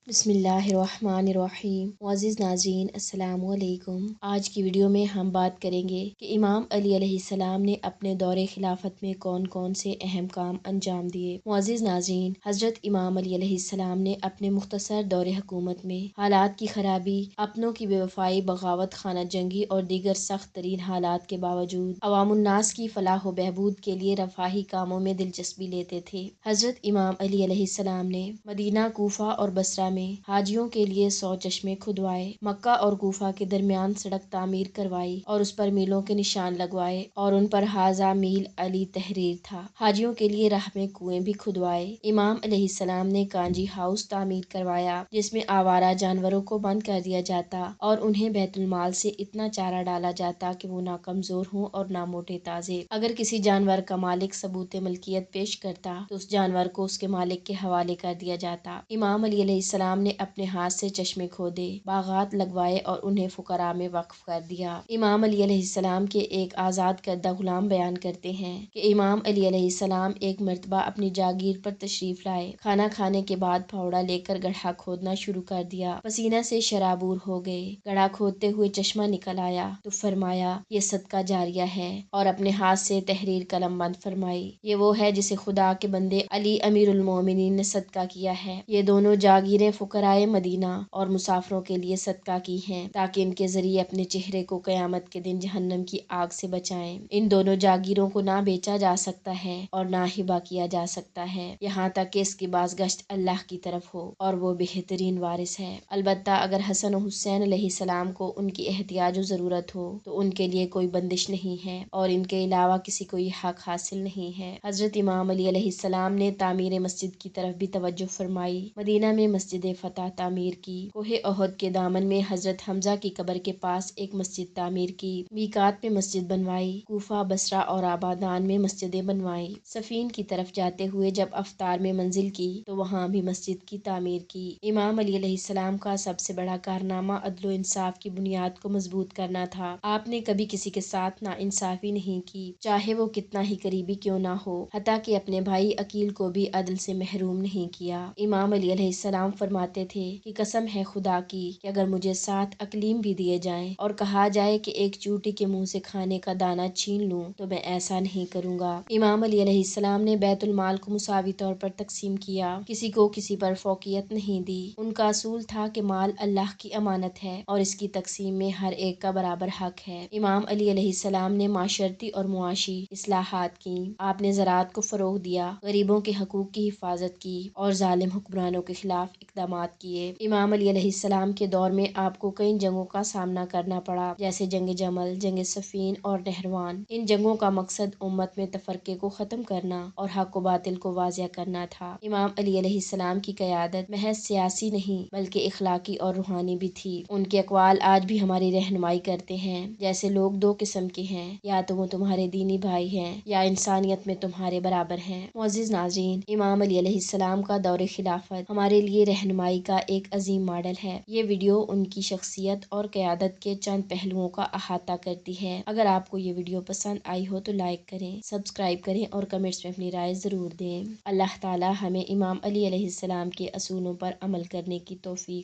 بسم اللہ الرحمن الرحیم۔ معزز ناظرین السلام علیکم۔ آج کی ویڈیو میں ہم بات کریں گے کہ امام علی علیہ السلام نے اپنے دور خلافت میں کون کون سے اہم کام انجام دیے۔ معزز ناظرین، حضرت امام علی علیہ السلام نے اپنے مختصر دور حکومت میں حالات کی خرابی، اپنوں کی بے وفائی، بغاوت، خانہ جنگی اور دیگر سخت ترین حالات کے باوجود عوام الناس کی فلاح و بہبود کے لیے رفاہی کاموں میں دلچسپی لیتے تھے۔ حضرت امام علی علیہ السلام نے مدینہ، کوفہ اور بصرہ میں حاجیوں کے لیے 100 چشمے کھدوائے، مکہ اور کوفہ کے درمیان سڑک تعمیر کروائی اور اس پر میلوں کے نشان لگوائے اور ان پر ھذا میل علی تحریر تھا۔ حاجیوں کے لیے راہ میں کنویں بھی کھدوائے۔ امام علیہ السلام نے کانجی ہاؤس تعمیر کروایا جس میں آوارہ جانوروں کو بند کر دیا جاتا اور انہیں بیت المال سے اتنا چارہ ڈالا جاتا کہ وہ نہ کمزور ہوں اور نہ موٹے تازے۔ اگر کسی جانور کا مالک ثبوت ملکیت پیش کرتا تو اس جانور کو اس کے مالک کے حوالے کر دیا جاتا۔ امام علی علیہ السلام نے اپنے ہاتھ سے چشمے کھودے، باغات لگوائے اور انہیں فقراء میں وقف کر دیا۔ امام علی علیہ السلام کے ایک آزاد کردہ غلام بیان کرتے ہیں کہ امام علی علیہ السلام ایک مرتبہ اپنی جاگیر پر تشریف لائے، کھانا کھانے کے بعد پھاوڑا لے کر گڑھا کھودنا شروع کر دیا۔ پسینہ سے شرابور ہو گئے، گڑھا کھودتے ہوئے چشمہ نکل آیا تو فرمایا یہ صدقہ جاریہ ہے، اور اپنے ہاتھ سے تحریر قلم بند فرمائی، یہ وہ ہے جسے خدا کے بندے علی امیر المومنین نے صدقہ کیا ہے۔ یہ دونوں جاگیریں فقرائے مدینہ اور مسافروں کے لیے صدقہ کی ہیں تاکہ ان کے ذریعے اپنے چہرے کو قیامت کے دن جہنم کی آگ سے بچائیں۔ ان دونوں جاگیروں کو نہ بیچا جا سکتا ہے اور نہ ہبہ کیا جا سکتا ہے، یہاں تک کہ اس کی بازگشت اللہ کی طرف ہو، اور وہ بہترین وارث ہے۔ البتہ اگر حسن و حسین علیہ السلام کو ان کی احتیاج و ضرورت ہو تو ان کے لیے کوئی بندش نہیں ہے اور ان کے علاوہ کسی کو یہ حق حاصل نہیں ہے۔ حضرت امام علی علیہ السلام نے تعمیر مسجد کی طرف بھی توجہ فرمائی۔ مدینہ میں مسجد فتح تعمیر کی، کوہ احد کے دامن میں حضرت حمزہ کی قبر کے پاس ایک مسجد تعمیر کی، میقات میں مسجد بنوائی، کوفہ، بصرہ اور آبادان میں مسجدیں بنوائیں۔ صفین کی طرف جاتے ہوئے جب افطار میں منزل کی تو وہاں بھی مسجد کی تعمیر کی۔ امام علی علیہ السلام کا سب سے بڑا کارنامہ عدل و انصاف کی بنیاد کو مضبوط کرنا تھا۔ آپ نے کبھی کسی کے ساتھ ناانصافی نہیں کی، چاہے وہ کتنا ہی قریبی کیوں نہ ہو، حتیٰ کہ اپنے بھائی عقیل کو بھی عدل سے محروم نہیں کیا۔ امام علی علیہ السلام فرماتے تھے کہ قسم ہے خدا کی کہ اگر مجھے 7 اقلیم بھی دیے جائیں اور کہا جائے کہ ایک چوٹی کے منہ سے کھانے کا دانہ چھین لوں تو میں ایسا نہیں کروں گا۔ امام علی علیہ السلام نے بیت المال کو مساوی طور پر تقسیم کیا، کسی کو کسی پر فوقیت نہیں دی۔ ان کا اصول تھا کہ مال اللہ کی امانت ہے اور اس کی تقسیم میں ہر ایک کا برابر حق ہے۔ امام علی علیہ السلام نے معاشرتی اور معاشی اصلاحات کی، آپ نے زراعت کو فروغ دیا، غریبوں کے حقوق کی حفاظت کی اور ظالم حکمرانوں کے خلاف اقدامات کیے۔ امام علی علیہ السلام کے دور میں آپ کو کئی جنگوں کا سامنا کرنا پڑا، جیسے جنگ جمل، جنگ صفین اور نہروان۔ ان جنگوں کا مقصد امت میں تفرقے کو ختم کرنا اور حق و باطل کو واضح کرنا تھا۔ امام علی علیہ السلام کی قیادت محض سیاسی نہیں بلکہ اخلاقی اور روحانی بھی تھی۔ ان کے اقوال آج بھی ہماری رہنمائی کرتے ہیں، جیسے لوگ 2 قسم کے ہیں، یا تو وہ تمہارے دینی بھائی ہیں یا انسانیت میں تمہارے برابر ہیں۔ معزز ناظرین، امام علی علیہ السلام کا دور خلافت ہمارے لیے رہنمائی کا ایک عظیم ماڈل ہے۔ یہ ویڈیو ان کی شخصیت اور قیادت کے چند پہلوؤں کا احاطہ کرتی ہے۔ اگر آپ کو یہ ویڈیو پسند آئی ہو تو لائک کریں، سبسکرائب کریں اور کمنٹس میں اپنی رائے ضرور دیں۔ اللہ تعالی ہمیں امام علی علیہ السلام کے اصولوں پر عمل کرنے کی توفیق